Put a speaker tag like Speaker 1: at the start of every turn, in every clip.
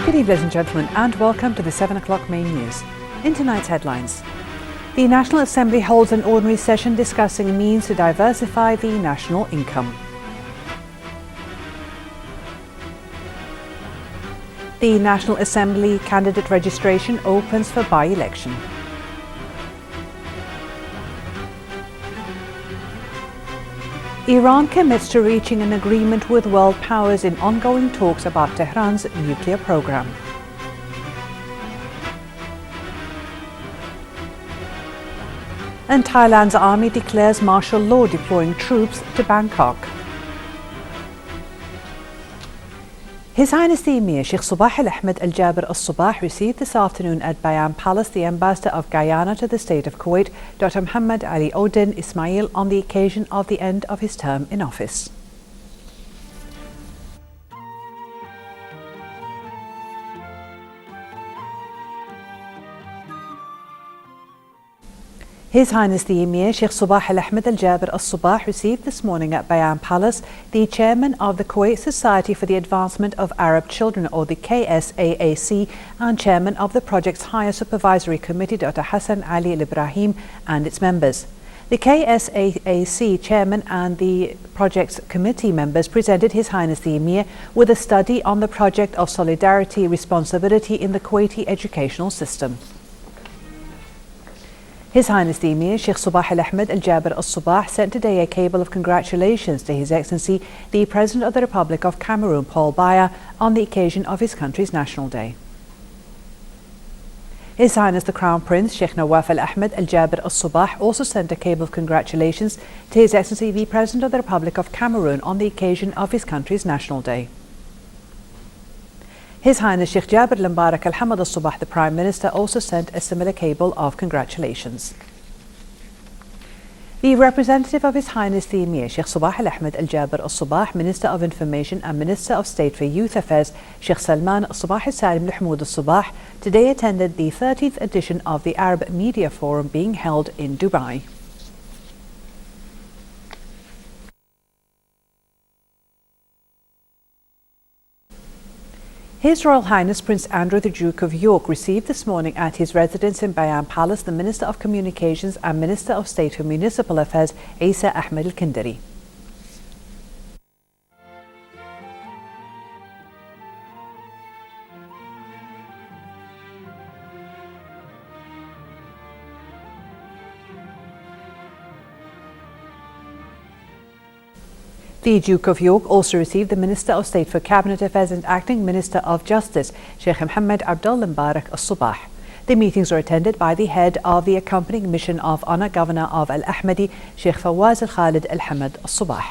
Speaker 1: Good evening, ladies and gentlemen, and welcome to the 7 o'clock main news. In tonight's headlines, the National Assembly holds an ordinary session discussing means to diversify the national income. The National Assembly candidate registration opens for by-election. Iran commits to reaching an agreement with world powers in ongoing talks about Tehran's nuclear program. And Thailand's army declares martial law, deploying troops to Bangkok. His Highness the Emir Sheikh Sabah Al Ahmed Al Jaber Al Sabah received this afternoon at Bayan Palace the Ambassador of Guyana to the State of Kuwait, Dr. Muhammad Ali Odin Ismail, on the occasion of the end of his term in office. His Highness the Emir Sheikh Sabah Al Ahmed Al Jaber Al Sabah received this morning at Bayan Palace the chairman of the Kuwait Society for the Advancement of Arab Children, or the KSAAC, and chairman of the project's Higher Supervisory Committee, Dr. Hassan Ali Al Ibrahim, and its members. The KSAAC chairman and the project's committee members presented His Highness the Emir with a study on the project of solidarity responsibility in the Kuwaiti educational system. His Highness the Emir Sheikh Sabah Al Ahmed Al Jaber Al Sabah sent today a cable of congratulations to His Excellency the President of the Republic of Cameroon, Paul Biya, on the occasion of his country's National Day. His Highness the Crown Prince Sheikh Nawaf Al Ahmed Al Jaber Al Sabah also sent a cable of congratulations to His Excellency the President of the Republic of Cameroon on the occasion of his country's National Day. His Highness Sheikh Jabir Al Mbarak Al Hamad Al Sabah, the Prime Minister, also sent a similar cable of congratulations. The representative of His Highness the Emir Sheikh Sabah Al Ahmed Al Jaber Al Sabah, Minister of Information and Minister of State for Youth Affairs, Sheikh Salman Al Sabah Al Salim Al Hamoud Al Sabah, today attended the 13th edition of the Arab Media Forum being held in Dubai. His Royal Highness Prince Andrew the Duke of York received this morning at his residence in Bayan Palace the Minister of Communications and Minister of State for Municipal Affairs, Isa Ahmed Al-Kindari. The Duke of York also received the Minister of State for Cabinet Affairs and Acting Minister of Justice, Sheikh Mohammed Abdul Mbarak Al Sabah. The meetings were attended by the head of the accompanying mission of Honour, Governor of Al Ahmadi, Sheikh Fawaz Al Khalid Al Hamad Al Sabah.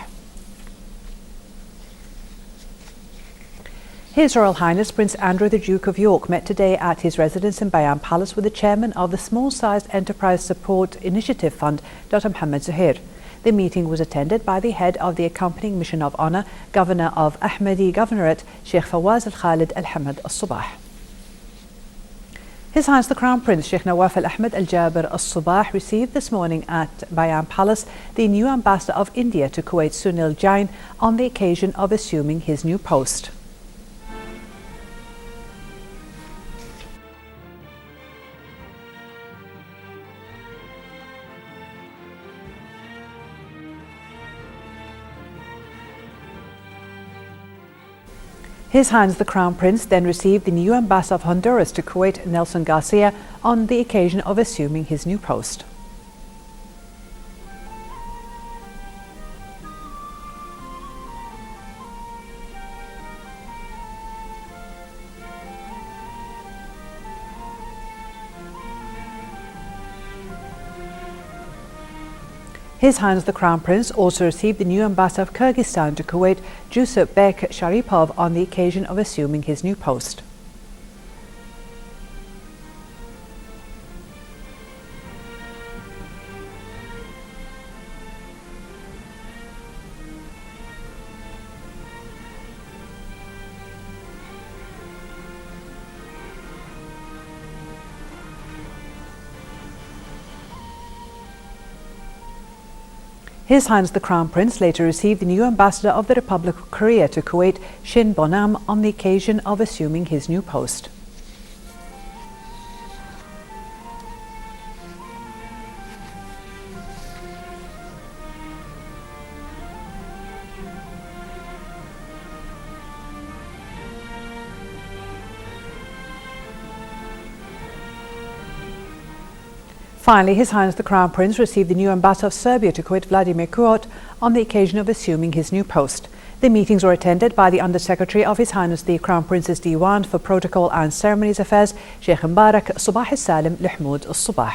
Speaker 1: His Royal Highness Prince Andrew the Duke of York met today at his residence in Bayan Palace with the chairman of the Small Sized Enterprise Support Initiative Fund, Dr. Mohammed Zuhair. The meeting was attended by the head of the accompanying mission of Honour, Governor of Ahmadi Governorate, Sheikh Fawaz Al Khalid Al Hamad Al Sabah. His Highness the Crown Prince Sheikh Nawaf Al Ahmed Al Jaber Al Sabah received this morning at Bayan Palace the new Ambassador of India to Kuwait, Sunil Jain, on the occasion of assuming his new post. His Highness the Crown Prince then received the new Ambassador of Honduras to Kuwait, Nelson Garcia, on the occasion of assuming his new post. His Highness the Crown Prince also received the new Ambassador of Kyrgyzstan to Kuwait, Jusupbek Sharipov, on the occasion of assuming his new post. His Highness the Crown Prince later received the new ambassador of the Republic of Korea to Kuwait, Shin Bonam, on the occasion of assuming his new post. Finally, His Highness the Crown Prince received the new ambassador of Serbia to Kuwait, Vladimir Kurot, on the occasion of assuming his new post. The meetings were attended by the Under-Secretary of His Highness the Crown Prince's Diwan for Protocol and Ceremonies Affairs, Sheikh Mbarak Subah al-Salim Lihmoud al-Subah.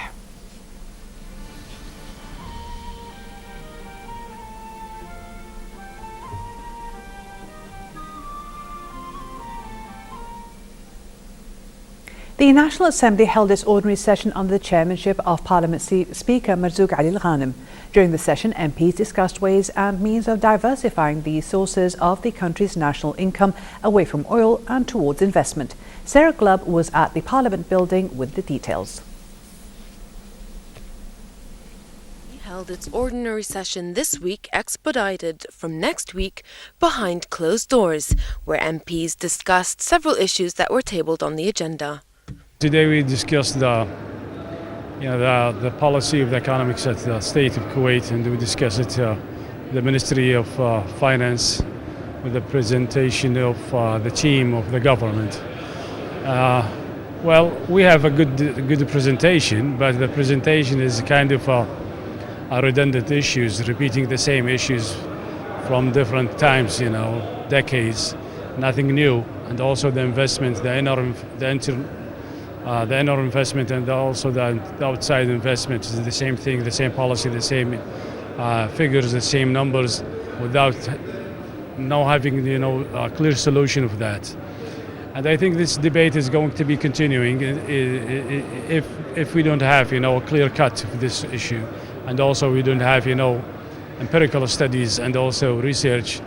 Speaker 1: The National Assembly held its ordinary session under the chairmanship of Parliament Speaker Marzouk Ali Al-Ghanem. During the session, MPs discussed ways and means of diversifying the sources of the country's national income away from oil and towards investment. Sarah Glubb was at the Parliament building with the details.
Speaker 2: Held its ordinary session this week, expedited from next week, behind closed doors, where MPs discussed several issues that were tabled on the agenda.
Speaker 3: Today we discussed the policy of the economics at the State of Kuwait, and we discussed it the Ministry of Finance with the presentation of the team of the government. Well, we have a good presentation, but the presentation is kind of a redundant issues, repeating the same issues from different times, decades, nothing new, and also the investment, the inner investment, and also the outside investment is the same thing, the same policy, the same figures, the same numbers, without having a clear solution of that. And I think this debate is going to be continuing if we don't have a clear cut of this issue, and also we don't have empirical studies and also research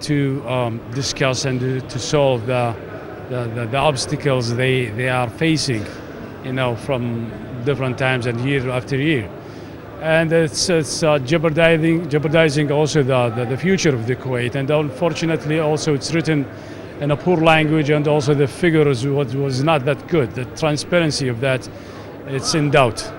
Speaker 3: to discuss and to solve the obstacles they are facing, from different times and year after year, and it's jeopardizing also the future of the Kuwait. And unfortunately, also it's written in a poor language, and also the figures was not that good. The transparency of that, it's in doubt.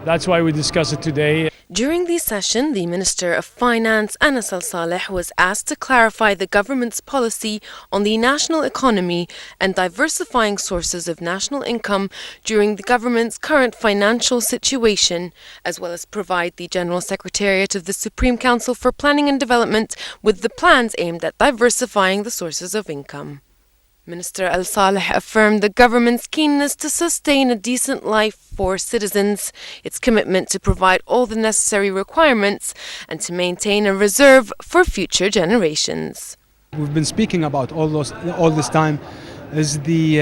Speaker 3: That's why we discuss it today.
Speaker 2: During the session, the Minister of Finance, Anas Al-Saleh, was asked to clarify the government's policy on the national economy and diversifying sources of national income during the government's current financial situation, as well as provide the General Secretariat of the Supreme Council for Planning and Development with the plans aimed at diversifying the sources of income. Minister Al-Saleh affirmed the government's keenness to sustain a decent life for citizens, its commitment to provide all the necessary requirements, and to maintain a reserve for future generations.
Speaker 4: We've been speaking about all this time is the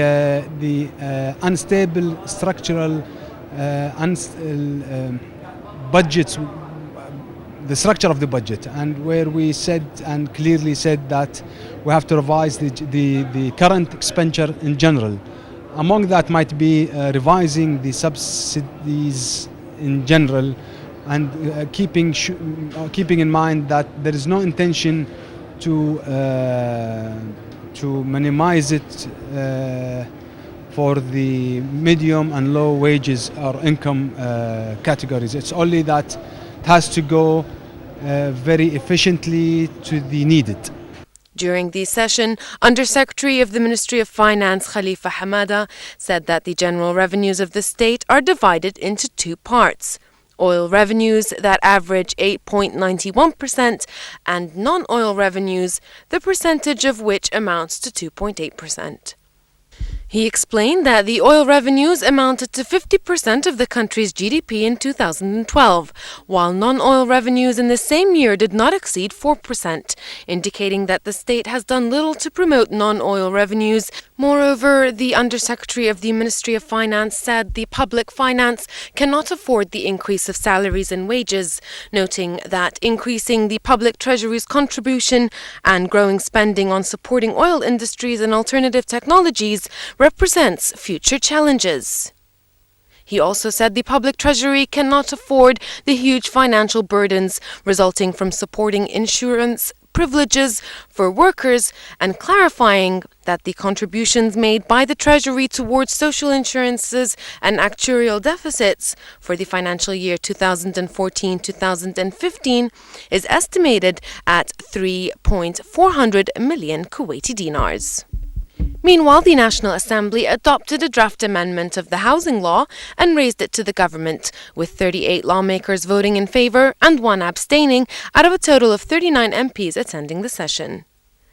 Speaker 4: unstable structural budgets, the structure of the budget, and where we said and clearly said that we have to revise the current expenditure in general. Among that might be revising the subsidies in general, and keeping in mind that there is no intention to minimize it for the medium and low wages or income categories. It's only that it has to go very efficiently to the needed.
Speaker 2: During the session, Under-Secretary of the Ministry of Finance, Khalifa Hamada, said that the general revenues of the state are divided into two parts: oil revenues that average 8.91% and non-oil revenues, the percentage of which amounts to 2.8%. He explained that the oil revenues amounted to 50% of the country's GDP in 2012, while non-oil revenues in the same year did not exceed 4%, indicating that the state has done little to promote non-oil revenues. Moreover, the Under-Secretary of the Ministry of Finance said the public finance cannot afford the increase of salaries and wages, noting that increasing the public treasury's contribution and growing spending on supporting oil industries and alternative technologies represents future challenges. He also said the public treasury cannot afford the huge financial burdens resulting from supporting insurance privileges for workers and clarifying that the contributions made by the Treasury towards social insurances and actuarial deficits for the financial year 2014-2015 is estimated at 3.400 million Kuwaiti dinars. Meanwhile, the National Assembly adopted a draft amendment of the housing law and raised it to the government, with 38 lawmakers voting in favour and 1 abstaining out of a total of 39 MPs attending the session.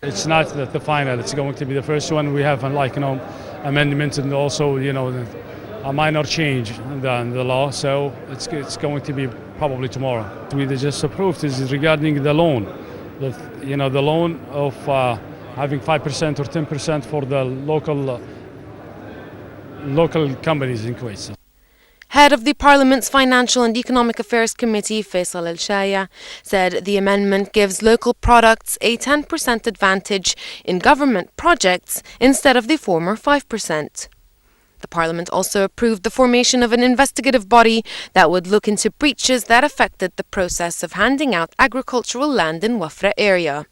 Speaker 3: It's not the final, it's going to be the first one. We have amendments and also a minor change in the law, so it's going to be probably tomorrow. We just approved is regarding the loan, the loan of having 5% or 10% for the local companies in Kuwait.
Speaker 2: Head of the Parliament's Financial and Economic Affairs Committee, Faisal Al-Shaya, said the amendment gives local products a 10% advantage in government projects instead of the former 5%. The Parliament also approved the formation of an investigative body that would look into breaches that affected the process of handing out agricultural land in Wafra area.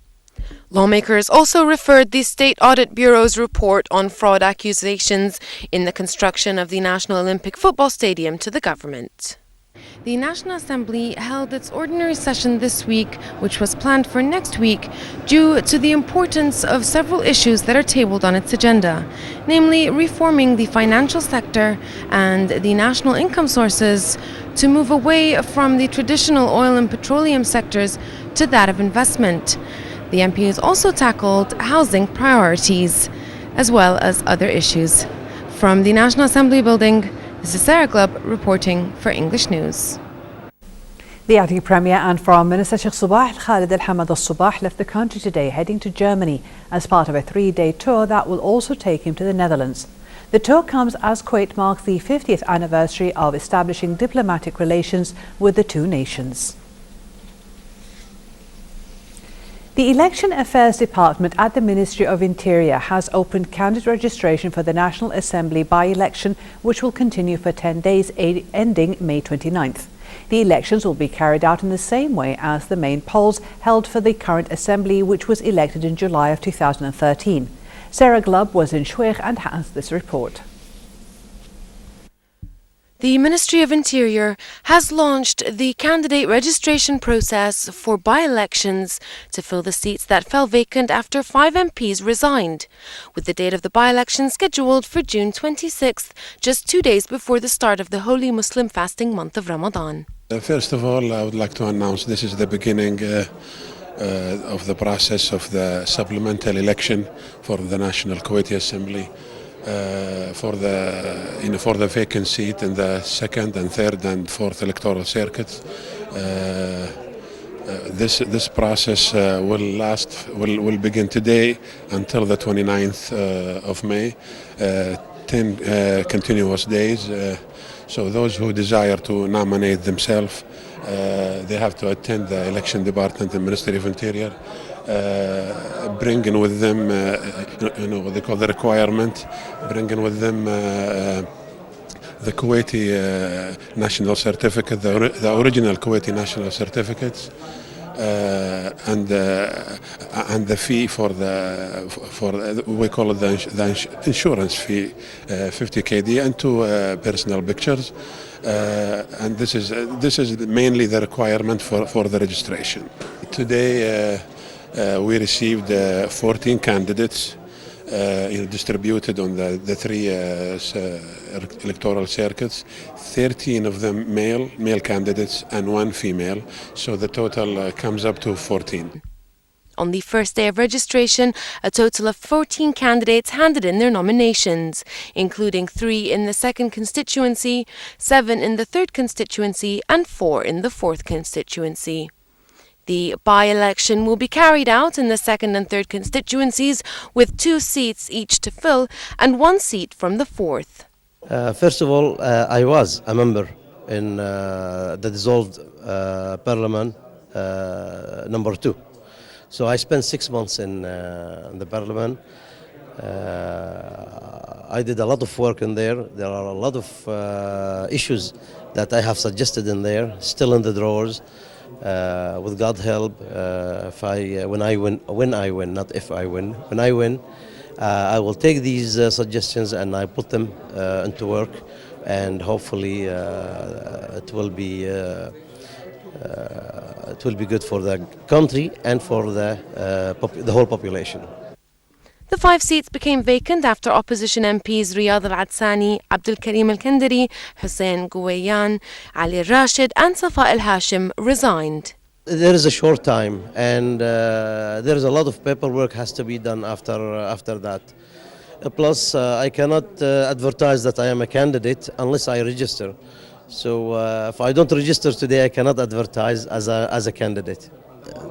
Speaker 2: Lawmakers also referred the State Audit Bureau's report on fraud accusations in the construction of the National Olympic Football Stadium to the government. The National Assembly held its ordinary session this week, which was planned for next week, due to the importance of several issues that are tabled on its agenda, namely reforming the financial sector and the national income sources to move away from the traditional oil and petroleum sectors to that of investment. The MPs also tackled housing priorities, as well as other issues. From the National Assembly building, this is Sarah Glubb reporting for English News.
Speaker 1: The acting Premier and Foreign Minister Sheikh Sabah Khalid Al-Hamad Al-Sabah left the country today, heading to Germany as part of a 3-day tour that will also take him to the Netherlands. The tour comes as Kuwait marks the 50th anniversary of establishing diplomatic relations with the two nations. The Election Affairs Department at the Ministry of Interior has opened candidate registration for the National Assembly by-election, which will continue for 10 days, ending May 29th. The elections will be carried out in the same way as the main polls held for the current Assembly, which was elected in July of 2013. Sarah Glubb was in Shueikh and has this report.
Speaker 2: The Ministry of Interior has launched the candidate registration process for by-elections to fill the seats that fell vacant after 5 MPs resigned, with the date of the by-election scheduled for June 26th, just 2 days before the start of the holy Muslim fasting month of Ramadan.
Speaker 5: First of all, I would like to announce this is the beginning of the process of the supplemental election for the National Kuwaiti Assembly. For the vacant seat in the 2nd and 3rd and 4th electoral circuits. This process will begin today until the 29th of May, 10 continuous days. So those who desire to nominate themselves, they have to attend the election department and Ministry of Interior. Bringing with them, what they call the requirement, bringing with them the Kuwaiti national certificate, the original Kuwaiti national certificates, and the fee for we call it the insurance fee, 50 KD, and 2 personal pictures. And this is mainly the requirement for the registration. Today. We received 14 candidates distributed on the 3 electoral circuits, 13 of them male candidates and 1 female, so the total comes up to 14.
Speaker 2: On the first day of registration, a total of 14 candidates handed in their nominations, including 3 in the 2nd constituency, 7 in the 3rd constituency and 4 in the 4th constituency. The by-election will be carried out in the 2nd and 3rd constituencies with 2 seats each to fill and 1 seat from the 4th.
Speaker 6: First of all, I was a member in the dissolved parliament number 2. So I spent 6 months in the parliament. I did a lot of work in there. There are a lot of issues that I have suggested in there, still in the drawers. With God's help, when I win, not if I win, when I win, I will take these suggestions and I put them into work, and hopefully it will be good for the country and for the whole population.
Speaker 2: The 5 seats became vacant after opposition MPs Riyad al-Adsani, Abdul Karim al-Kandari, Hussein Gouwayan, Ali Rashid and Safa al-Hashim resigned.
Speaker 6: There is a short time, and there is a lot of paperwork has to be done after that. Plus, I cannot advertise that I am a candidate unless I register. So if I don't register today, I cannot advertise as a candidate.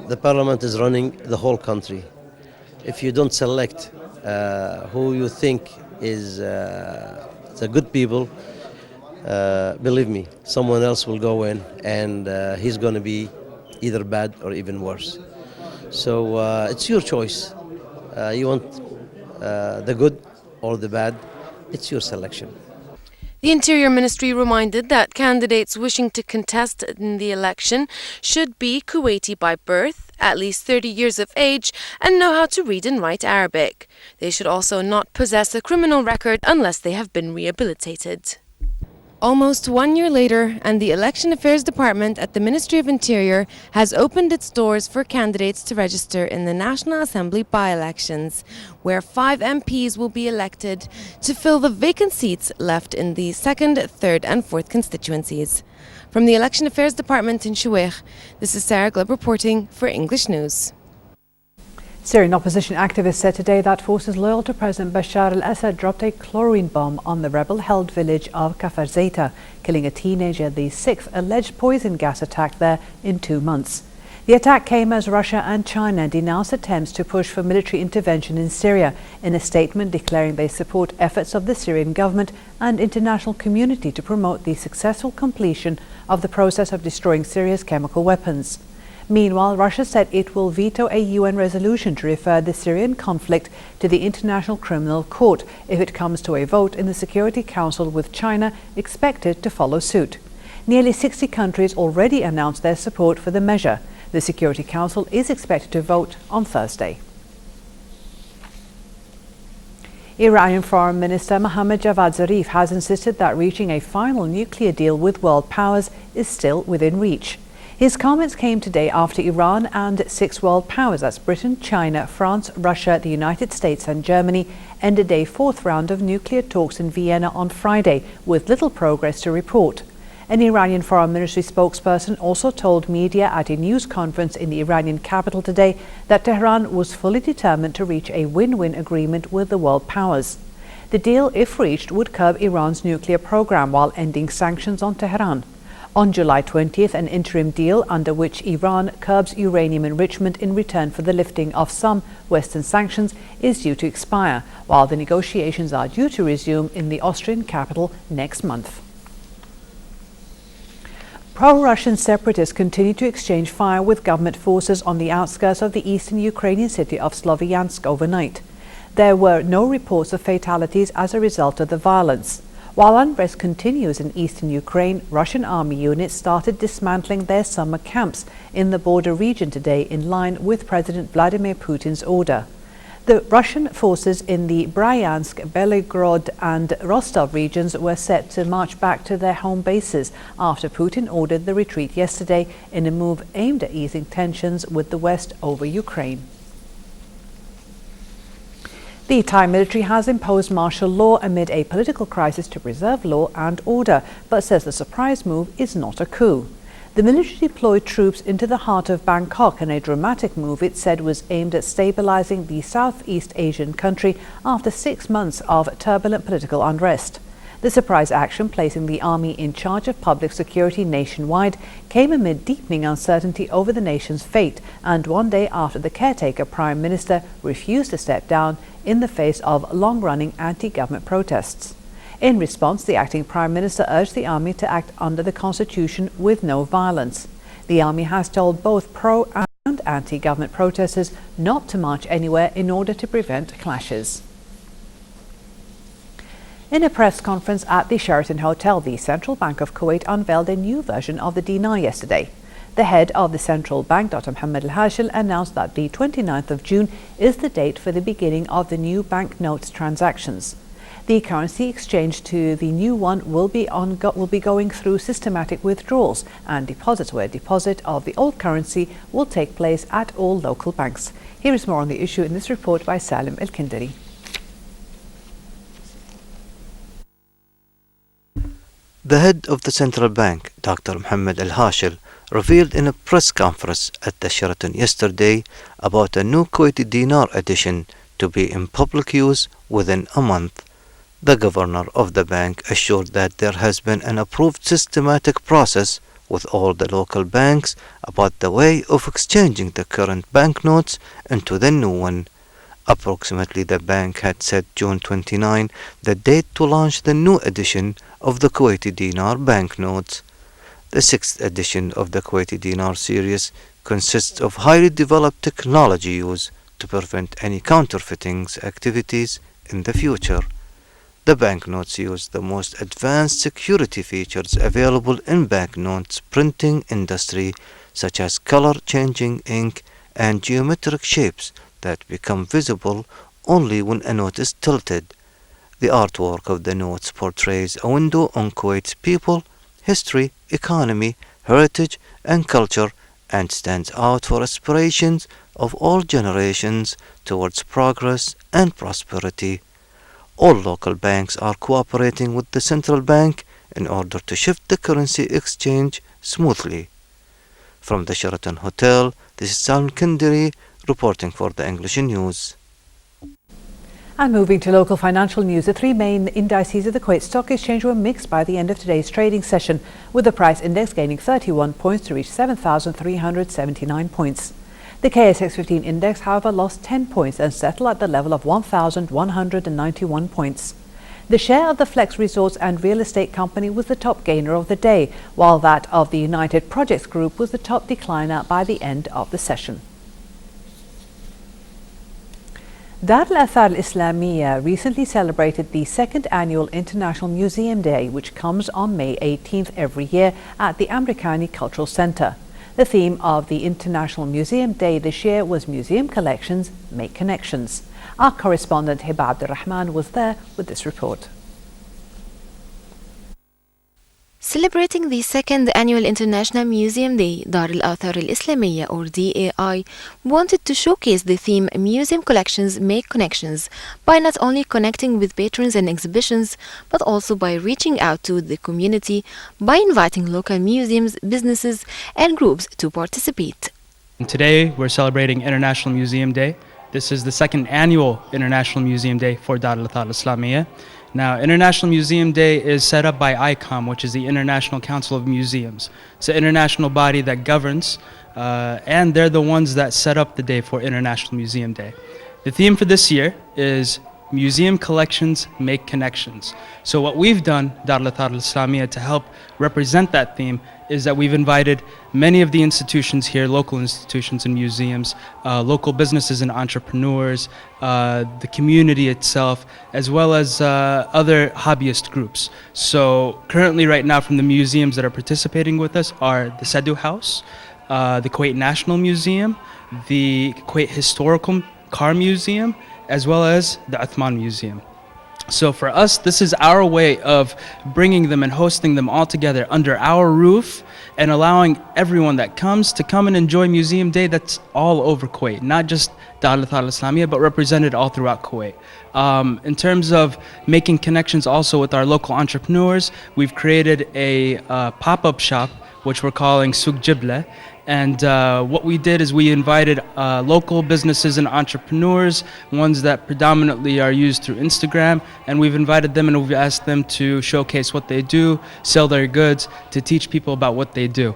Speaker 6: The parliament is running the whole country. If you don't select who you think is the good people, believe me, someone else will go in, and he's going to be either bad or even worse. So it's your choice. You want the good or the bad, it's your selection.
Speaker 2: The Interior Ministry reminded that candidates wishing to contest in the election should be Kuwaiti by birth, at least 30 years of age, and know how to read and write Arabic. They should also not possess a criminal record unless they have been rehabilitated. Almost 1 year later, and the Election Affairs Department at the Ministry of Interior has opened its doors for candidates to register in the National Assembly by-elections, where 5 MPs will be elected to fill the vacant seats left in the 2nd, 3rd and 4th constituencies. From the Election Affairs Department in Shuwaykh, this is Sarah Gleb reporting for English News.
Speaker 1: Syrian opposition activists said today that forces loyal to President Bashar al-Assad dropped a chlorine bomb on the rebel-held village of Kafar Zeta, killing a teenager, the 6th alleged poison gas attack there in 2 months. The attack came as Russia and China denounced attempts to push for military intervention in Syria, in a statement declaring they support efforts of the Syrian government and international community to promote the successful completion of the process of destroying Syria's chemical weapons. Meanwhile, Russia said it will veto a UN resolution to refer the Syrian conflict to the International Criminal Court if it comes to a vote in the Security Council, with China expected to follow suit. Nearly 60 countries already announced their support for the measure. The Security Council is expected to vote on Thursday. Iranian Foreign Minister Mohammad Javad Zarif has insisted that reaching a final nuclear deal with world powers is still within reach. His comments came today after Iran and 6 world powers, that's Britain, China, France, Russia, the United States and Germany, ended a 4th round of nuclear talks in Vienna on Friday, with little progress to report. An Iranian Foreign Ministry spokesperson also told media at a news conference in the Iranian capital today that Tehran was fully determined to reach a win-win agreement with the world powers. The deal, if reached, would curb Iran's nuclear program while ending sanctions on Tehran. On July 20th, an interim deal under which Iran curbs uranium enrichment in return for the lifting of some Western sanctions is due to expire, while the negotiations are due to resume in the Austrian capital next month. Pro-Russian separatists continue to exchange fire with government forces on the outskirts of the eastern Ukrainian city of Sloviansk overnight. There were no reports of fatalities as a result of the violence. While unrest continues in eastern Ukraine, Russian army units started dismantling their summer camps in the border region today, in line with President Vladimir Putin's order. The Russian forces in the Bryansk, Belgorod and Rostov regions were set to march back to their home bases after Putin ordered the retreat yesterday, in a move aimed at easing tensions with the West over Ukraine. The Thai military has imposed martial law amid a political crisis to preserve law and order, but says the surprise move is not a coup. The military deployed troops into the heart of Bangkok in a dramatic move it said was aimed at stabilizing the Southeast Asian country after 6 months of turbulent political unrest. The surprise action, placing the army in charge of public security nationwide, came amid deepening uncertainty over the nation's fate, and 1 day after the caretaker prime minister refused to step down in the face of long-running anti-government protests. In response, the acting prime minister urged the army to act under the constitution with no violence. The army has told both pro and anti-government protesters not to march anywhere in order to prevent clashes. In a press conference at the Sheraton Hotel, the Central Bank of Kuwait unveiled a new version of the dinar yesterday. The head of the central bank, Dr. Mohammed Al-Hashil, announced that the 29th of June is the date for the beginning of the new banknotes transactions. The currency exchange to the new one will be going through systematic withdrawals and deposits, where deposit of the old currency will take place at all local banks. Here is more on the issue in this report by Salim Al-Kindari.
Speaker 7: The head of the central bank, Dr. Mohammed Al-Hashil, revealed in a press conference at the Sheraton yesterday about a new Kuwaiti dinar edition to be in public use within a month. The governor of the bank assured that there has been an approved systematic process with all the local banks about the way of exchanging the current banknotes into the new one. Approximately, the bank had set June 29 the date to launch the new edition of the Kuwaiti dinar banknotes. The sixth edition of the Kuwaiti dinar series consists of highly developed technology used to prevent any counterfeiting activities in the future. The banknotes use the most advanced security features available in banknotes printing industry, such as color-changing ink and geometric shapes that become visible only when a note is tilted. The artwork of the notes portrays a window on Kuwait's people, history, economy, heritage, and culture, and stands out for aspirations of all generations towards progress and prosperity. All local banks are cooperating with the central bank in order to shift the currency exchange smoothly. From the Sheraton Hotel, this is Salim Kindari reporting for the English News.
Speaker 1: And moving to local financial news, the three main indices of the Kuwait Stock Exchange were mixed by the end of today's trading session, with the price index gaining 31 points to reach 7,379 points. The KSX 15 index, however, lost 10 points and settled at the level of 1,191 points. The share of the Flex Resorts and Real Estate Company was the top gainer of the day, while that of the United Projects Group was the top decliner by the end of the session. Dar al-Athar al-Islamiyya recently celebrated the second annual International Museum Day, which comes on May 18th every year at the Amrikani Cultural Centre. The theme of the International Museum Day this year was Museum Collections Make Connections. Our correspondent Hiba Abdurrahman was there with this report.
Speaker 8: Celebrating the second annual International Museum Day, Dar al-Athar al-Islamiyya, or DAI, wanted to showcase the theme Museum Collections Make Connections by not only connecting with patrons and exhibitions, but also by reaching out to the community by inviting local museums, businesses, and groups to participate.
Speaker 9: Today, we're celebrating International Museum Day. This is the second annual International Museum Day for Dar al-Athar al-Islamiyya. Now, International Museum Day is set up by ICOM, which is the International Council of Museums. It's an international body that governs, and they're the ones that set up the day for International Museum Day. The theme for this year is Museum Collections Make Connections. So what we've done, Dar al-Athar al-Islamiyya, to help represent that theme is that we've invited many of the institutions here, local institutions and museums, local businesses and entrepreneurs, the community itself, as well as other hobbyist groups. So currently right now from the museums that are participating with us are the Sadu House, the Kuwait National Museum, the Kuwait Historical Car Museum, as well as the Uthman Museum. So for us, this is our way of bringing them and hosting them all together under our roof and allowing everyone that comes to come and enjoy Museum Day that's all over Kuwait, not just Dar al-Athar al-Islamiyya, but represented all throughout Kuwait. In terms of making connections also with our local entrepreneurs, we've created a pop-up shop, which we're calling Souk Jibla. And what we did is we invited local businesses and entrepreneurs, ones that predominantly are used through Instagram, and we've invited them and we've asked them to showcase what they do, sell their goods, to teach people about what they do.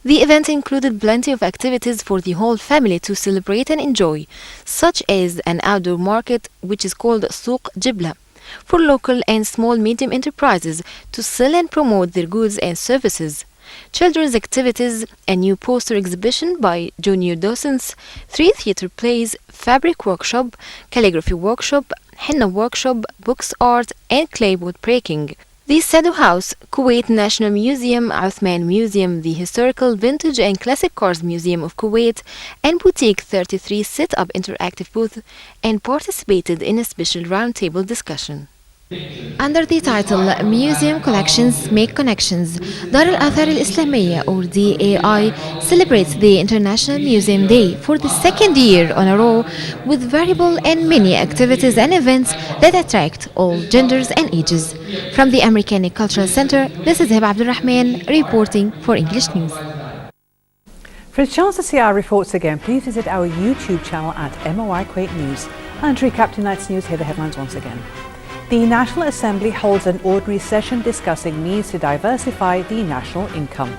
Speaker 8: The event included plenty of activities for the whole family to celebrate and enjoy, such as an outdoor market, which is called Souk Jibla, for local and small medium enterprises to sell and promote their goods and services. Children's activities, a new poster exhibition by junior docents, 3 theater plays, fabric workshop, calligraphy workshop, henna workshop, books art, and clay wood breaking. The Sado House, Kuwait National Museum, Uthman Museum, the Historical Vintage and Classic Cars Museum of Kuwait, and Boutique 33 set up interactive booth and participated in a special roundtable discussion. Under the title Museum Collections Make Connections, Dar al-Athar al-Islamiyya or DAI celebrates the International Museum Day for the second year on a row with variable and many activities and events that attract all genders and ages. From the Americanic Cultural Center, this is Heba Abdulrahman reporting for English News.
Speaker 1: For a chance to see our reports again, please visit our YouTube channel at MOI Kuwait News. And to recap tonight's news, here are the headlines once again. The National Assembly holds an ordinary session discussing needs to diversify the national income.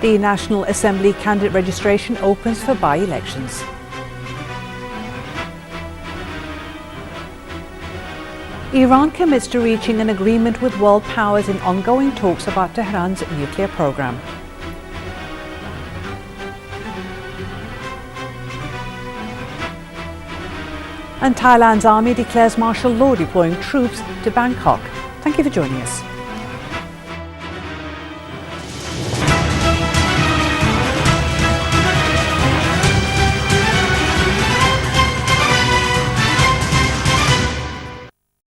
Speaker 1: The National Assembly candidate registration opens for by-elections. Iran commits to reaching an agreement with world powers in ongoing talks about Tehran's nuclear program. And Thailand's army declares martial law deploying troops to Bangkok. Thank you for joining us.